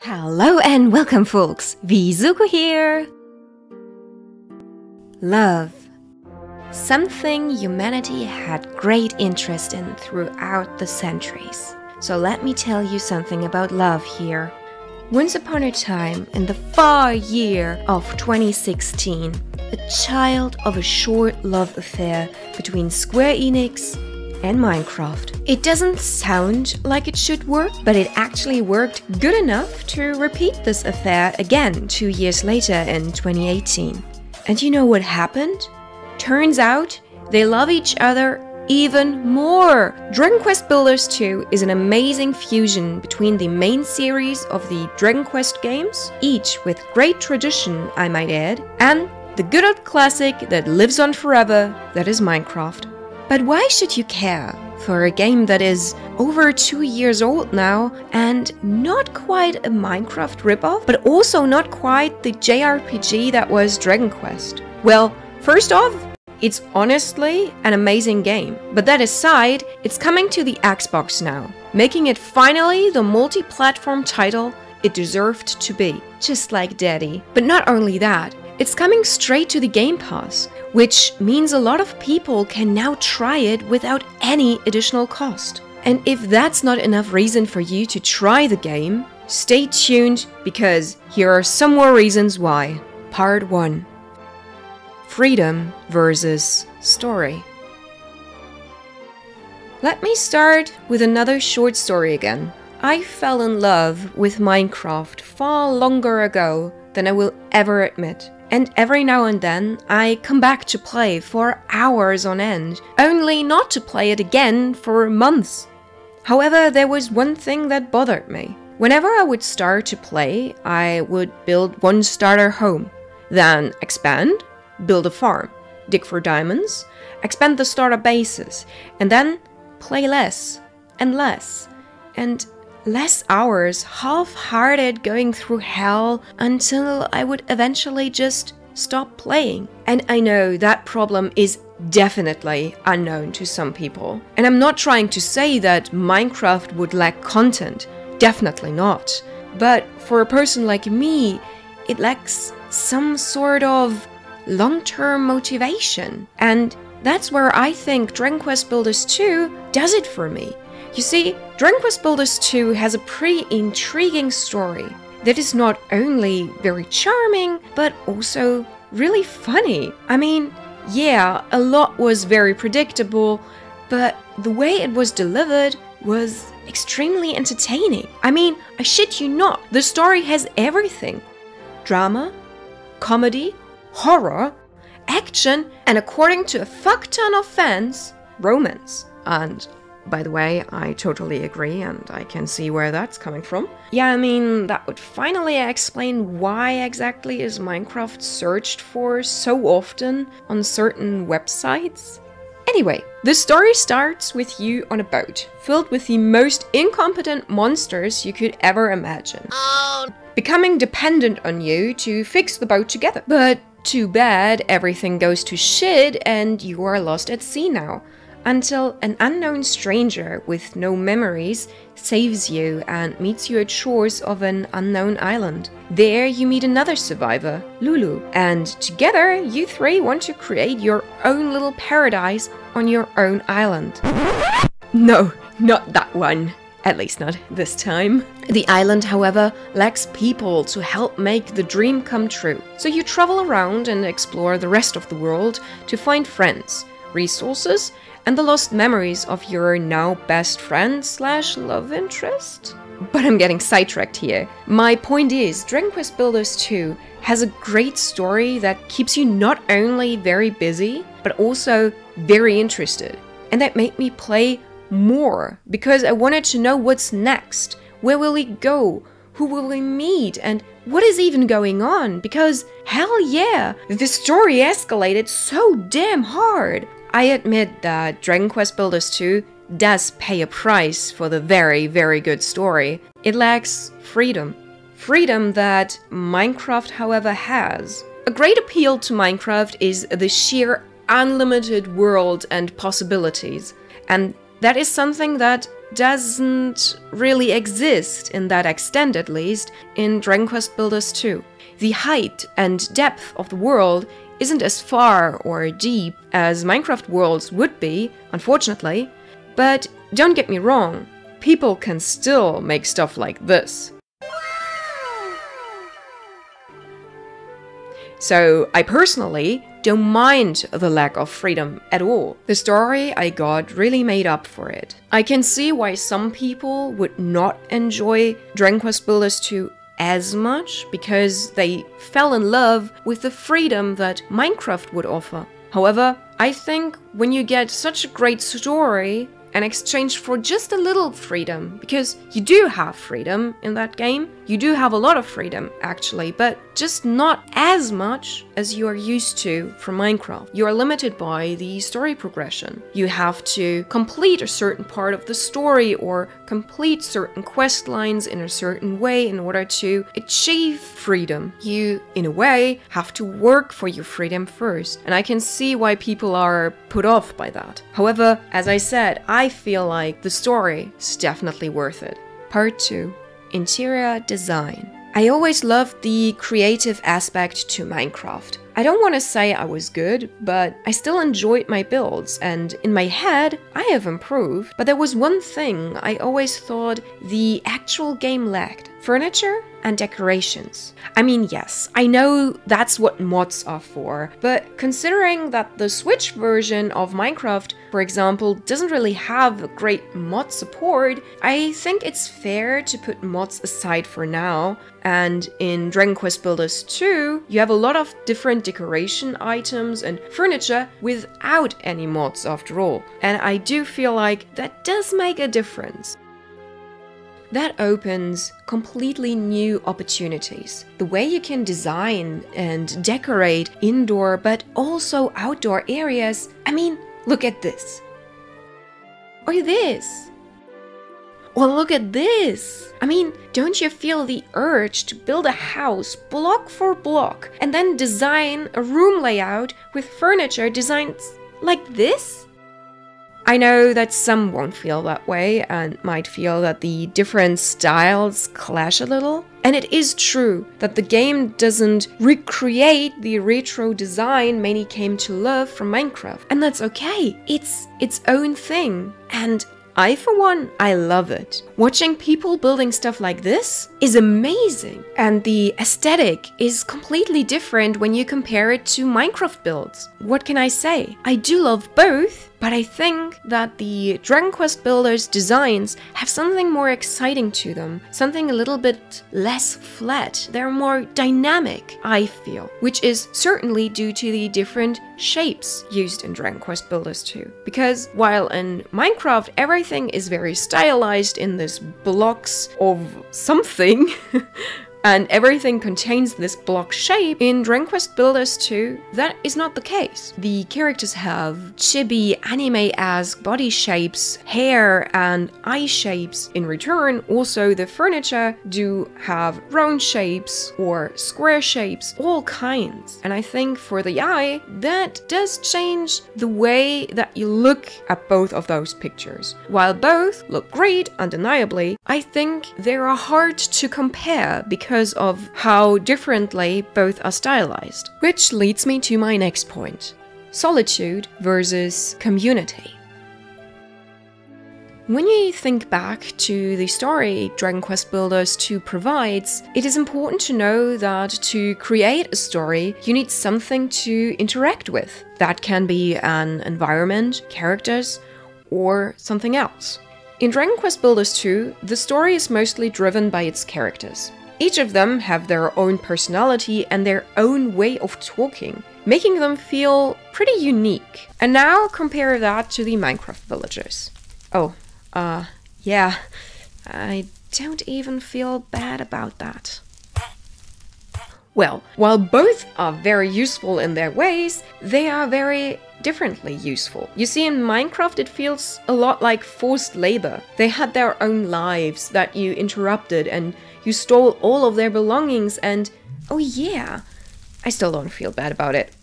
Hello and welcome, folks! Wizuko here! Love. Something humanity had great interest in throughout the centuries. So let me tell you something about love here. Once upon a time, in the far year of 2016, a child of a short love affair between Square Enix and Minecraft. It doesn't sound like it should work, but it actually worked good enough to repeat this affair again 2 years later in 2018. And you know what happened? Turns out they love each other even more! Dragon Quest Builders 2 is an amazing fusion between the main series of the Dragon Quest games, each with great tradition, I might add, and the good old classic that lives on forever, that is Minecraft. But why should you care for a game that is over 2 years old now and not quite a Minecraft ripoff, but also not quite the JRPG that was Dragon Quest? Well, first off, it's honestly an amazing game. But that aside, it's coming to the Xbox now, making it finally the multi-platform title it deserved to be, just like Daddy. But not only that, it's coming straight to the Gamepass, which means a lot of people can now try it without any additional cost. And if that's not enough reason for you to try the game, stay tuned because here are some more reasons why. Part 1. Freedom versus story. Let me start with another short story again. I fell in love with Minecraft far longer ago than I will ever admit. And every now and then, I come back to play for hours on end, only not to play it again for months. However, there was one thing that bothered me. Whenever I would start to play, I would build one starter home, then expand, build a farm, dig for diamonds, expand the starter bases, and then play less and less, and less hours, half-hearted going through hell until I would eventually just stop playing. And I know that problem is definitely unknown to some people. And I'm not trying to say that Minecraft would lack content, definitely not. But for a person like me, it lacks some sort of long-term motivation. And that's where I think Dragon Quest Builders 2 does it for me. You see, Dragon Quest Builders 2 has a pretty intriguing story that is not only very charming, but also really funny. I mean, yeah, a lot was very predictable, but the way it was delivered was extremely entertaining. I mean, I shit you not, the story has everything. Drama, comedy, horror, action, and according to a fuck ton of fans, romance. And by the way, I totally agree, and I can see where that's coming from. Yeah, I mean, that would finally explain why exactly is Minecraft searched for so often on certain websites. Anyway, the story starts with you on a boat, filled with the most incompetent monsters you could ever imagine. Becoming dependent on you to fix the boat together. But too bad, everything goes to shit and you are lost at sea now. Until an unknown stranger with no memories saves you and meets you at shores of an unknown island. There you meet another survivor, Lulu, and together you three want to create your own little paradise on your own island. No, not that one. At least not this time. The island, however, lacks people to help make the dream come true. So you travel around and explore the rest of the world to find friends, resources, and the lost memories of your now best friend / love interest? But I'm getting sidetracked here. My point is, Dragon Quest Builders 2 has a great story that keeps you not only very busy, but also very interested. And that made me play more, because I wanted to know what's next. Where will we go? Who will we meet? And what is even going on? Because hell yeah, the story escalated so damn hard. I admit that Dragon Quest Builders 2 does pay a price for the very, very good story. It lacks freedom. Freedom that Minecraft, however, has. A great appeal to Minecraft is the sheer unlimited world and possibilities. And that is something that doesn't really exist, in that extent at least, in Dragon Quest Builders 2. The height and depth of the world isn't as far or deep as Minecraft worlds would be, unfortunately, but don't get me wrong, people can still make stuff like this. So I personally don't mind the lack of freedom at all. The story I got really made up for it. I can see why some people would not enjoy Dragon Quest Builders 2 as much, because they fell in love with the freedom that Minecraft would offer. However, I think when you get such a great story in exchange for just a little freedom, because you do have freedom in that game, you do have a lot of freedom actually, but just not as much as you are used to from Minecraft. You are limited by the story progression. You have to complete a certain part of the story or complete certain quest lines in a certain way in order to achieve freedom. You, in a way, have to work for your freedom first, and I can see why people are put off by that. However, as I said, I feel like the story is definitely worth it. Part 2. Interior design. I always loved the creative aspect to Minecraft. I don't want to say I was good, but I still enjoyed my builds, and in my head, I have improved. But there was one thing I always thought the actual game lacked: furniture and decorations. I mean, yes, I know that's what mods are for, but considering that the Switch version of Minecraft, for example, doesn't really have great mod support, I think it's fair to put mods aside for now. And in Dragon Quest Builders 2, you have a lot of different decoration items and furniture without any mods after all. And I do feel like that does make a difference. That opens completely new opportunities. The way you can design and decorate indoor but also outdoor areas. I mean, look at this. Or this. Or look at this. I mean, don't you feel the urge to build a house block for block and then design a room layout with furniture designed like this? I know that some won't feel that way and might feel that the different styles clash a little. And it is true that the game doesn't recreate the retro design many came to love from Minecraft. And that's okay. It's its own thing. And I, for one, I love it. Watching people building stuff like this is amazing. And the aesthetic is completely different when you compare it to Minecraft builds. What can I say? I do love both. But I think that the Dragon Quest Builders designs have something more exciting to them, something a little bit less flat. They're more dynamic, I feel, which is certainly due to the different shapes used in Dragon Quest Builders 2. Because while in Minecraft everything is very stylized in this blocks of something, and everything contains this block shape, in Dragon Quest Builders 2, that is not the case. The characters have chibi, anime-esque body shapes, hair and eye shapes. In return, also the furniture do have round shapes or square shapes, all kinds. And I think for the eye, that does change the way that you look at both of those pictures. While both look great, undeniably, I think they are hard to compare because of how differently both are stylized. Which leads me to my next point: Solitude versus community. When you think back to the story Dragon Quest Builders 2 provides, it is important to know that to create a story, you need something to interact with. That can be an environment, characters, or something else. In Dragon Quest Builders 2, the story is mostly driven by its characters. Each of them have their own personality and their own way of talking, making them feel pretty unique. And now compare that to the Minecraft villagers. Oh, yeah, I don't even feel bad about that. Well, while both are very useful in their ways, they are very differently useful. You see, in Minecraft it feels a lot like forced labor. They had their own lives that you interrupted and you stole all of their belongings and, oh yeah, I still don't feel bad about it.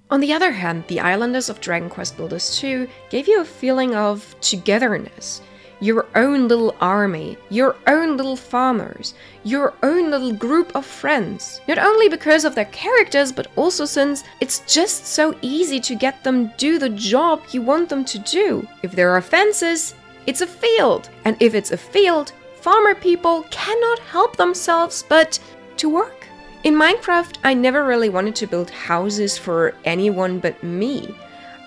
On the other hand, the islanders of Dragon Quest Builders 2 gave you a feeling of togetherness. your own little army, your own little farmers, your own little group of friends. Not only because of their characters, but also since it's just so easy to get them do the job you want them to do. If there are fences, it's a field. And if it's a field, farmer people cannot help themselves but to work. In Minecraft, I never really wanted to build houses for anyone but me.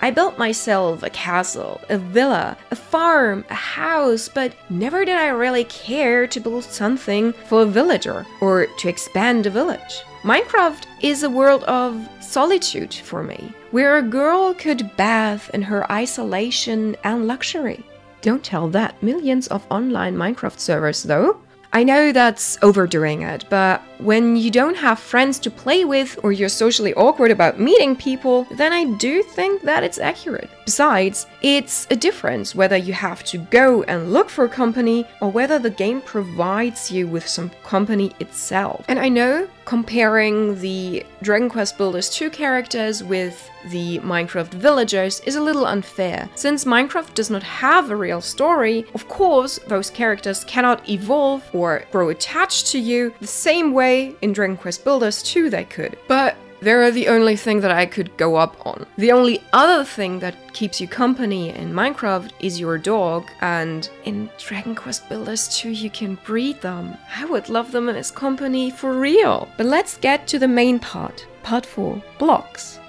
I built myself a castle, a villa, a farm, a house, but never did I really care to build something for a villager or to expand a village. Minecraft is a world of solitude for me, where a girl could bath in her isolation and luxury. Don't tell that millions of online Minecraft servers though. I know that's overdoing it, but when you don't have friends to play with or you're socially awkward about meeting people, then I do think that it's accurate. Besides, it's a difference whether you have to go and look for company or whether the game provides you with some company itself. And I know comparing the Dragon Quest Builders 2 characters with the Minecraft villagers is a little unfair. Since Minecraft does not have a real story, of course, those characters cannot evolve or grow attached to you the same way in Dragon Quest Builders 2 they could. But they're the only thing that I could go up on. The only other thing that keeps you company in Minecraft is your dog, and in Dragon Quest Builders 2 you can breed them. I would love them as company for real. But let's get to the main part. Part 4. Blocks.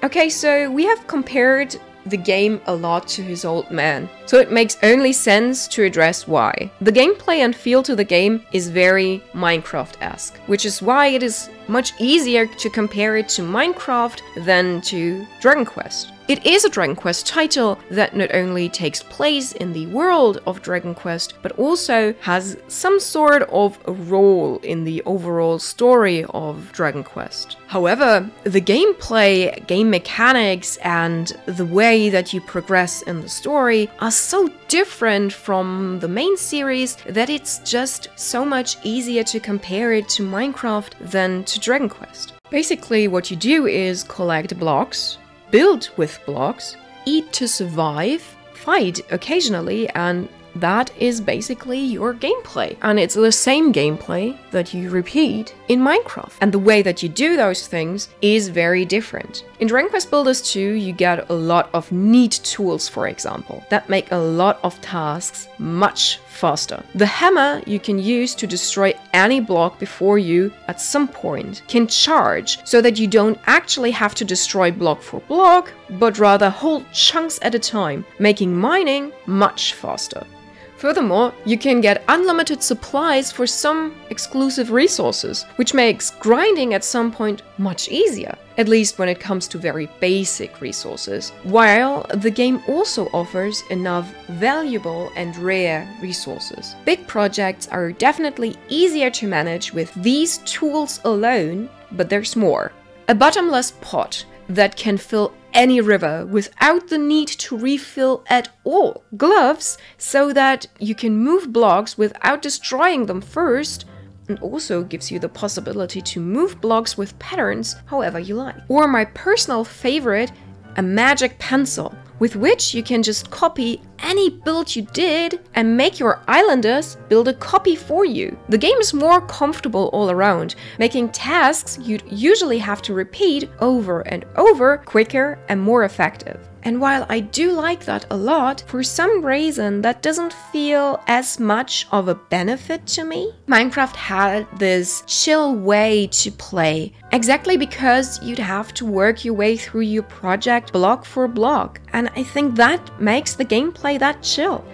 Okay, so we have compared the game a lot to his old man, so it makes only sense to address why. The gameplay and feel to the game is very Minecraft-esque, which is why it is much easier to compare it to Minecraft than to Dragon Quest. It is a Dragon Quest title that not only takes place in the world of Dragon Quest, but also has some sort of a role in the overall story of Dragon Quest. However, the gameplay, game mechanics, and the way that you progress in the story are so different from the main series that it's just so much easier to compare it to Minecraft than to Dragon Quest. Basically, what you do is collect blocks, build with blocks, eat to survive, fight occasionally, and that is basically your gameplay. And it's the same gameplay that you repeat in Minecraft. And the way that you do those things is very different. In Dragon Quest Builders 2, you get a lot of neat tools, for example, that make a lot of tasks much faster. The hammer you can use to destroy any block before you at some point can charge so that you don't actually have to destroy block for block, but rather whole chunks at a time, making mining much faster. Furthermore, you can get unlimited supplies for some exclusive resources, which makes grinding at some point much easier, at least when it comes to very basic resources, while the game also offers enough valuable and rare resources. Big projects are definitely easier to manage with these tools alone, but there's more. A bottomless pot that can fill any river without the need to refill at all. Gloves so that you can move blocks without destroying them first, and also gives you the possibility to move blocks with patterns however you like. Or my personal favorite, a magic pencil, with which you can just copy any build you did and make your islanders build a copy for you. The game is more comfortable all around, making tasks you'd usually have to repeat over and over quicker and more effective. And while I do like that a lot, for some reason that doesn't feel as much of a benefit to me. Minecraft had this chill way to play, exactly because you'd have to work your way through your project block for block, and I think that makes the gameplay that chill.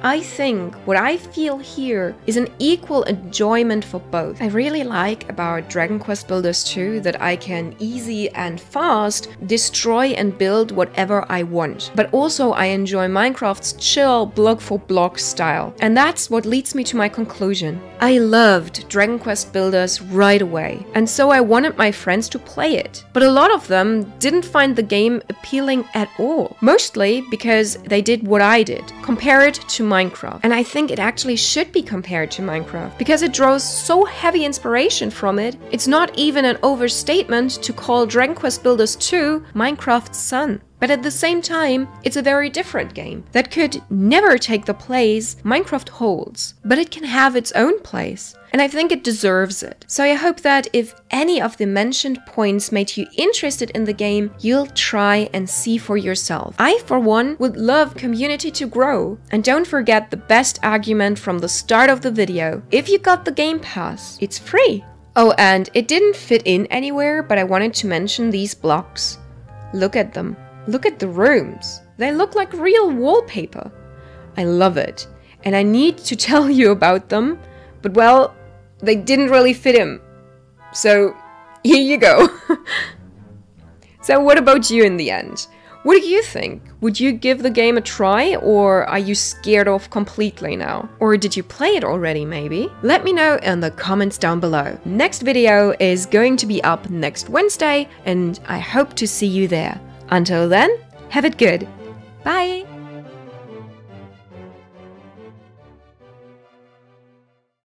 I think what I feel here is an equal enjoyment for both. I really like about Dragon Quest Builders 2 that I can easy and fast destroy and build whatever I want. But also I enjoy Minecraft's chill block for block style. And that's what leads me to my conclusion. I loved Dragon Quest Builders right away, and so I wanted my friends to play it. But a lot of them didn't find the game appealing at all. Mostly because they did what I did, compare it to Minecraft. And I think it actually should be compared to Minecraft because it draws so heavy inspiration from it. It's not even an overstatement to call Dragon Quest Builders 2 Minecraft's son. But at the same time, it's a very different game that could never take the place Minecraft holds, but it can have its own place. And I think it deserves it. So I hope that if any of the mentioned points made you interested in the game, you'll try and see for yourself. I, for one, would love community to grow. And don't forget the best argument from the start of the video. If you got the Game Pass, it's free. Oh, and it didn't fit in anywhere, but I wanted to mention these blocks. Look at them. Look at the rooms. They look like real wallpaper. I love it. And I need to tell you about them, but well, they didn't really fit him. So, here you go. So what about you in the end? What do you think? Would you give the game a try, or are you scared off completely now? Or did you play it already maybe? Let me know in the comments down below. Next video is going to be up next Wednesday, and I hope to see you there. Until then, have it good. Bye!